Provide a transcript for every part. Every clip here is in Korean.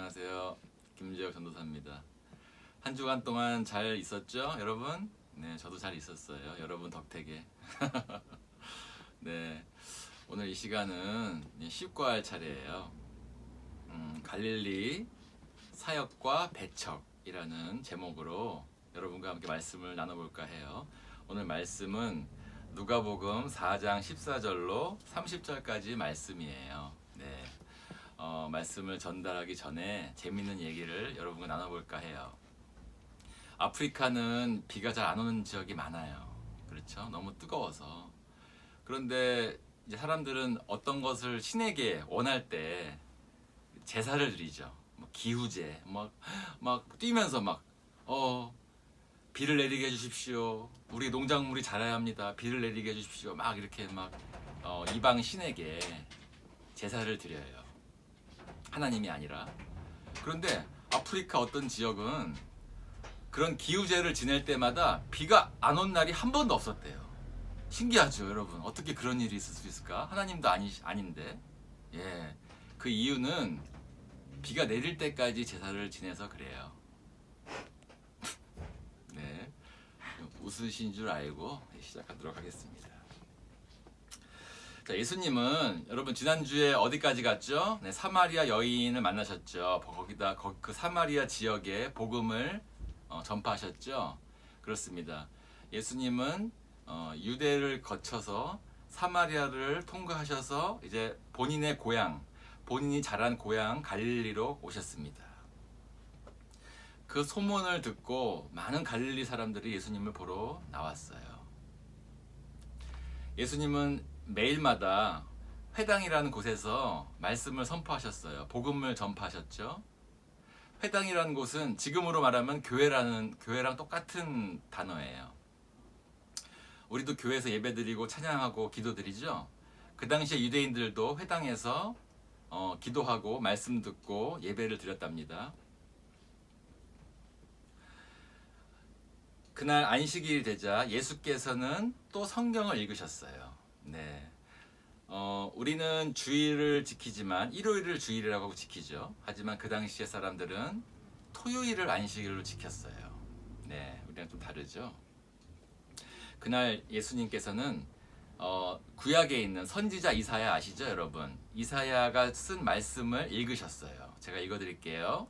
안녕하세요. 김재혁 전도사입니다. 한 주간 동안 잘 있었죠, 여러분? 네, 저도 잘 있었어요. 여러분 덕택에. 네, 오늘 이 시간은 쉽고할 차례예요. 갈릴리 사역과 배척이라는 제목으로 여러분과 함께 말씀을 나눠볼까 해요. 오늘 말씀은 누가복음 4장 14절로 30절까지 말씀이에요. 네. 말씀을 전달하기 전에 재밌는 얘기를 여러분과 나눠볼까 해요. 아프리카는 비가 잘 안 오는 지역이 많아요. 그렇죠? 너무 뜨거워서. 그런데 이제 사람들은 어떤 것을 신에게 원할 때 제사를 드리죠. 뭐 기후제, 막 뛰면서 비를 내리게 해주십시오. 우리 농작물이 자라야 합니다. 비를 내리게 해주십시오. 막 이렇게 이방 신에게 제사를 드려요. 하나님이 아니라. 그런데 아프리카 어떤 지역은 그런 기후제를 지낼 때마다 비가 안 온 날이 한 번도 없었대요. 신기하죠, 여러분? 어떻게 그런 일이 있을 수 있을까? 하나님도 아닌데. 예. 그 이유는 비가 내릴 때까지 제사를 지내서 그래요. 네. 웃으신 줄 알고 시작하도록 하겠습니다. 자, 예수님은 여러분 지난주에 어디까지 갔죠? 네, 사마리아 여인을 만나셨죠. 거기다 그 사마리아 지역에 복음을 전파하셨죠. 그렇습니다. 예수님은 유대를 거쳐서 사마리아를 통과하셔서 이제 본인의 고향, 본인이 자란 고향 갈릴리로 오셨습니다. 그 소문을 듣고 많은 갈릴리 사람들이 예수님을 보러 나왔어요. 예수님은 매일마다 회당이라는 곳에서 말씀을 선포하셨어요. 복음을 전파하셨죠. 회당이라는 곳은 지금으로 말하면 교회랑 똑같은 단어예요. 우리도 교회에서 예배드리고 찬양하고 기도드리죠. 그 당시에 유대인들도 회당에서 기도하고 말씀 듣고 예배를 드렸답니다. 그날 안식일이 되자 예수께서는 또 성경을 읽으셨어요. 네. 우리는 주일을 지키지만 일요일을 주일이라고 지키죠. 하지만 그 당시의 사람들은 토요일을 안식일로 지켰어요. 네, 우리랑 좀 다르죠. 그날 예수님께서는 구약에 있는 선지자 이사야 아시죠, 여러분? 이사야가 쓴 말씀을 읽으셨어요. 제가 읽어드릴게요.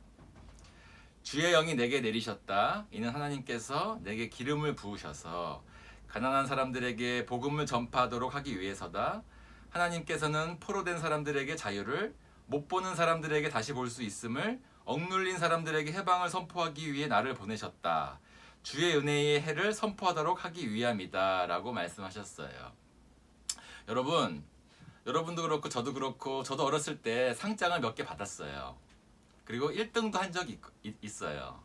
주의 영이 내게 내리셨다. 이는 하나님께서 내게 기름을 부으셔서 가난한 사람들에게 복음을 전파하도록 하기 위해서다. 하나님께서는 포로된 사람들에게 자유를, 못 보는 사람들에게 다시 볼 수 있음을, 억눌린 사람들에게 해방을 선포하기 위해 나를 보내셨다. 주의 은혜의 해를 선포하도록 하기 위함이다. 라고 말씀하셨어요. 여러분도 그렇고 저도 그렇고 저도 어렸을 때 상장을 몇 개 받았어요. 그리고 1등도 한 적이 있어요.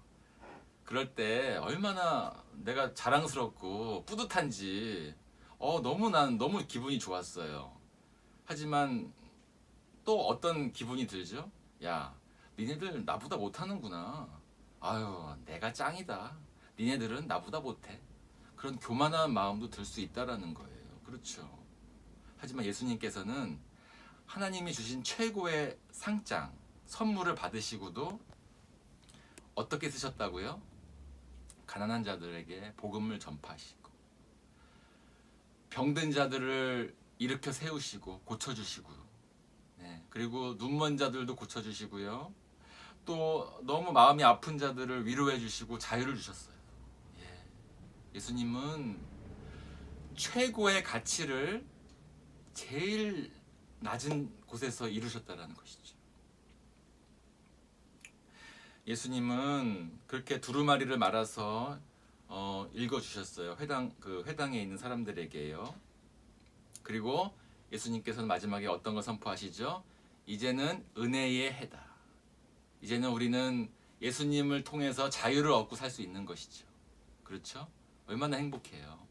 그럴 때 얼마나 내가 자랑스럽고 뿌듯한지 난 너무 기분이 좋았어요. 하지만 또 어떤 기분이 들죠? 야, 니네들 나보다 못하는구나. 아유, 내가 짱이다. 니네들은 나보다 못해. 그런 교만한 마음도 들 수 있다라는 거예요. 그렇죠. 하지만 예수님께서는 하나님이 주신 최고의 상장, 선물을 받으시고도 어떻게 쓰셨다고요? 가난한 자들에게 복음을 전파하시고, 병든 자들을 일으켜 세우시고 고쳐주시고, 네, 그리고 눈먼 자들도 고쳐주시고요. 또 너무 마음이 아픈 자들을 위로해 주시고 자유를 주셨어요. 예수님은 최고의 가치를 제일 낮은 곳에서 이루셨다는 것이죠. 예수님은 그렇게 두루마리를 말아서 읽어주셨어요. 회당에 있는 사람들에게요. 그리고 예수님께서는 마지막에 어떤 걸 선포하시죠? 이제는 은혜의 해다. 이제는 우리는 예수님을 통해서 자유를 얻고 살 수 있는 것이죠. 그렇죠? 얼마나 행복해요.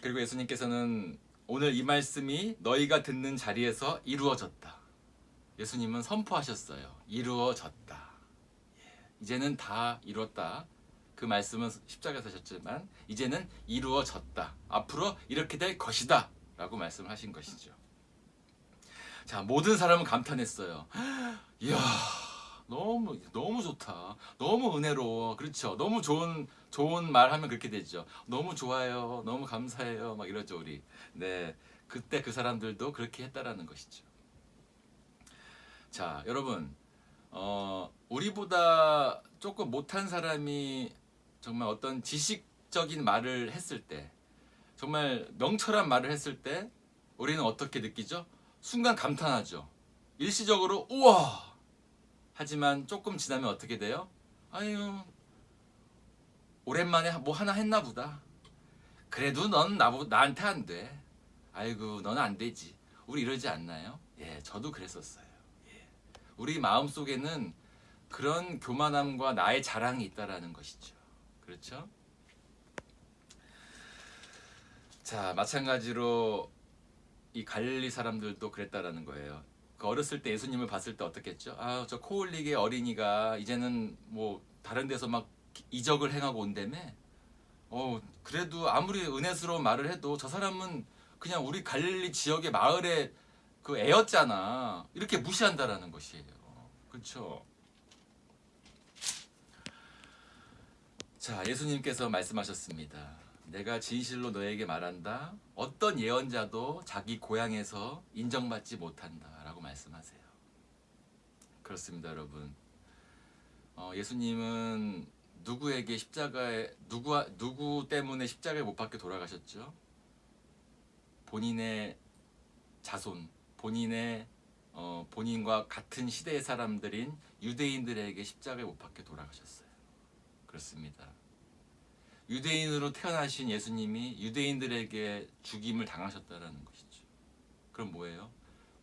그리고 예수님께서는 오늘 이 말씀이 너희가 듣는 자리에서 이루어졌다. 예수님은 선포하셨어요. 이루어졌다. 이제는 다 이뤘다. 그 말씀은 십자가에서 하셨지만 이제는 이루어졌다. 앞으로 이렇게 될 것이다. 라고 말씀을 하신 것이죠. 자, 모든 사람은 감탄했어요. 이야, 너무 좋다. 너무 은혜로워. 그렇죠. 너무 좋은 말 하면 그렇게 되죠. 너무 좋아요. 너무 감사해요. 막 이러죠, 우리. 네. 그때 그 사람들도 그렇게 했다라는 것이죠. 자, 여러분, 우리보다 조금 못한 사람이 정말 어떤 지식적인 말을 했을 때, 정말 명철한 말을 했을 때, 우리는 어떻게 느끼죠? 순간 감탄하죠. 일시적으로, 우와! 하지만 조금 지나면 어떻게 돼요? 아유, 오랜만에 뭐 하나 했나 보다. 그래도 넌 나한테 안 돼. 아이고, 너는 안 되지. 우리 이러지 않나요? 예, 저도 그랬었어요. 예. 우리 마음속에는 그런 교만함과 나의 자랑이 있다라는 것이죠. 그렇죠? 자, 마찬가지로 이 갈릴리 사람들도 그랬다라는 거예요. 그 어렸을 때 예수님을 봤을 때 어떻겠죠? 아, 저 코올릭의 어린이가 이제는 뭐 다른 데서 막 이적을 행하고 온다며? 그래도 아무리 은혜스러운 말을 해도 저 사람은 그냥 우리 갈릴리 지역의 마을의 그 애였잖아. 이렇게 무시한다라는 것이에요. 그렇죠? 자, 예수님께서 말씀하셨습니다. 내가 진실로 너에게 말한다. 어떤 예언자도 자기 고향에서 인정받지 못한다. 라고 말씀하세요. 그렇습니다, 여러분. 예수님은 누구에게 누구 때문에 십자가에 못 박혀 돌아가셨죠? 본인의 자손, 본인과 같은 시대의 사람들인 유대인들에게 십자가에 못 박혀 돌아가셨어요. 그렇습니다. 유대인으로 태어나신 예수님이 유대인들에게 죽임을 당하셨다는 것이죠. 그럼 뭐예요?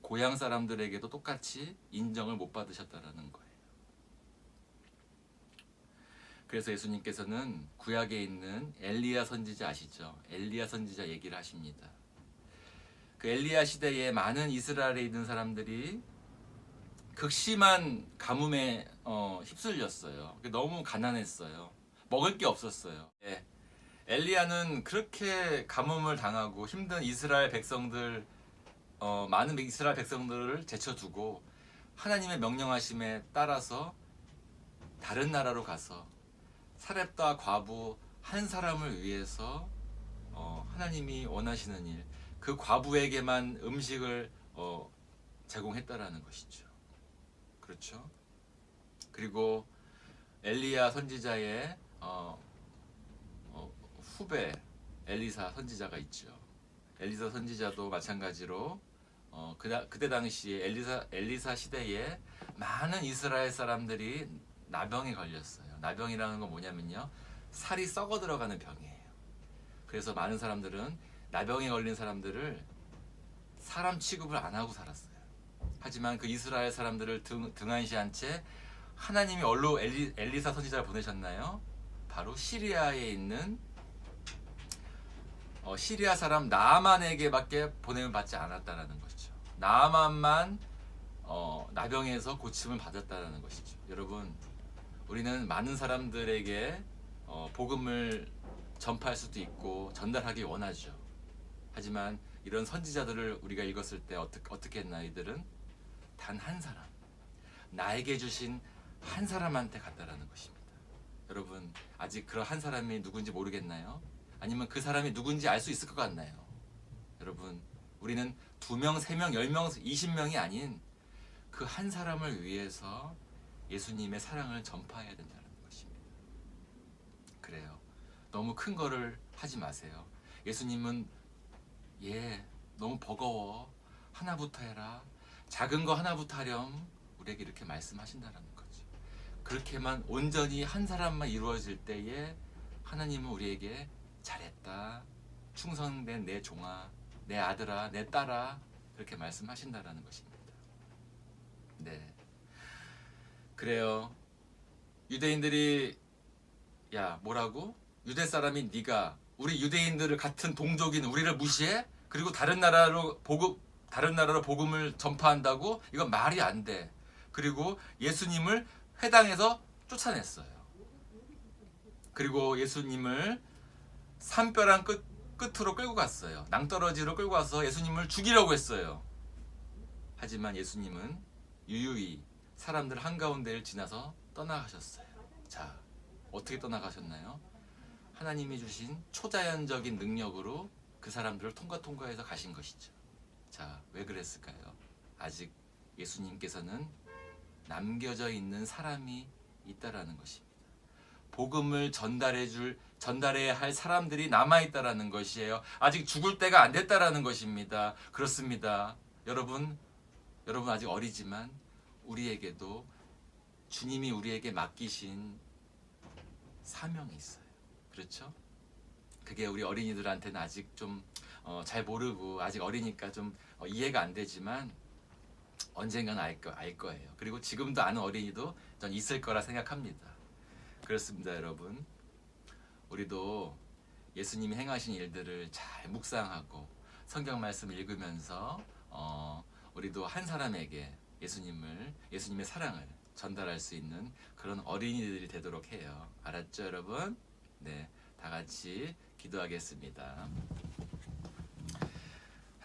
고향 사람들에게도 똑같이 인정을 못 받으셨다는 거예요. 그래서 예수님께서는 구약에 있는 엘리야 선지자 아시죠? 엘리야 선지자 얘기를 하십니다. 그 엘리야 시대에 많은 이스라엘에 있는 사람들이 극심한 가뭄에 휩쓸렸어요. 너무 가난했어요. 먹을 게 없었어요. 예. 엘리야는 그렇게 가뭄을 당하고 힘든 이스라엘 백성들, 많은 이스라엘 백성들을 제쳐두고 하나님의 명령하심에 따라서 다른 나라로 가서 사렙다 과부 한 사람을 위해서 하나님이 원하시는 일, 그 과부에게만 음식을 제공했다라는 것이죠. 그렇죠? 그리고 엘리야 선지자의 후배 엘리사 선지자가 있죠. 엘리사 선지자도 마찬가지로 그때 당시에 엘리사 시대에 많은 이스라엘 사람들이 나병에 걸렸어요. 나병이라는 건 뭐냐면요, 살이 썩어 들어가는 병이에요. 그래서 많은 사람들은 나병에 걸린 사람들을 사람 취급을 안 하고 살았어요. 하지만 그 이스라엘 사람들을 등한시한 채 하나님이 얼로 엘리사 선지자를 보내셨나요? 바로 시리아에 있는 시리아 사람 나아만에게밖에 보냄을 받지 않았다라는 것이죠. 나아만만 나병에서 고침을 받았다라는 것이죠. 여러분, 우리는 많은 사람들에게 복음을 전파할 수도 있고 전달하기 원하죠. 하지만 이런 선지자들을 우리가 읽었을 때 어떻게 했나? 이들은 단 한 사람, 나에게 주신 한 사람한테 갔다라는 것입니다. 여러분, 아직 그런 한 사람이 누군지 모르겠나요? 아니면 그 사람이 누군지 알 수 있을 것 같나요? 여러분, 우리는 2명, 3명, 10명, 20명이 아닌 그 한 사람을 위해서 예수님의 사랑을 전파해야 된다는 것입니다. 그래요. 너무 큰 거를 하지 마세요. 예수님은 너무 버거워. 하나부터 해라. 작은 거 하나부터 하렴. 우리에게 이렇게 말씀하신다는 거죠. 그렇게만 온전히 한 사람만 이루어질 때에 하나님은 우리에게 잘했다. 충성된 내 종아, 내 아들아, 내 딸아, 그렇게 말씀하신다는 것입니다. 네. 그래요. 유대인들이 뭐라고? 유대 사람인 네가 우리 유대인들을 같은 동족인 우리를 무시해? 그리고 다른 나라로 복음을 전파한다고? 이건 말이 안 돼. 그리고 예수님을 회당에서 쫓아냈어요. 그리고 예수님을 산벼랑 끝으로 끌고 갔어요. 낭떠러지로 끌고 가서 예수님을 죽이려고 했어요. 하지만 예수님은 유유히 사람들 한가운데를 지나서 떠나가셨어요. 자, 어떻게 떠나가셨나요? 하나님이 주신 초자연적인 능력으로 그 사람들을 통과해서 가신 것이죠. 자, 왜 그랬을까요? 아직 예수님께서는 남겨져 있는 사람이 있다라는 것입니다. 복음을 전달해야 할 사람들이 남아있다라는 것이에요. 아직 죽을 때가 안 됐다라는 것입니다. 그렇습니다. 여러분 아직 어리지만 우리에게도 주님이 우리에게 맡기신 사명이 있어요. 그렇죠? 그게 우리 어린이들한테는 아직 좀 잘 모르고 아직 어리니까 좀 이해가 안 되지만 언젠가는 알 거예요. 그리고 지금도 아는 어린이도 전 있을 거라 생각합니다. 그렇습니다, 여러분. 우리도 예수님이 행하신 일들을 잘 묵상하고 성경 말씀 읽으면서 우리도 한 사람에게 예수님의 사랑을 전달할 수 있는 그런 어린이들이 되도록 해요. 알았죠, 여러분? 네, 다 같이 기도하겠습니다.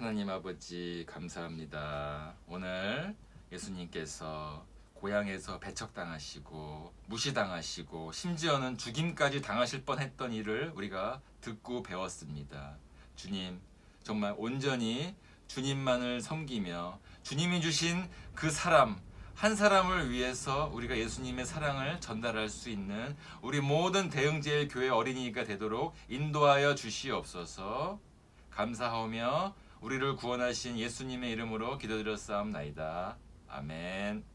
하나님 아버지 감사합니다. 오늘 예수님께서 고향에서 배척당하시고 무시당하시고 심지어는 죽임까지 당하실 뻔했던 일을 우리가 듣고 배웠습니다. 주님, 정말 온전히 주님만을 섬기며 주님이 주신 그 사람 한 사람을 위해서 우리가 예수님의 사랑을 전달할 수 있는 우리 모든 대흥제일 교회 어린이가 되도록 인도하여 주시옵소서. 감사하며 우리를 구원하신 예수님의 이름으로 기도드렸사옵나이다. 아멘.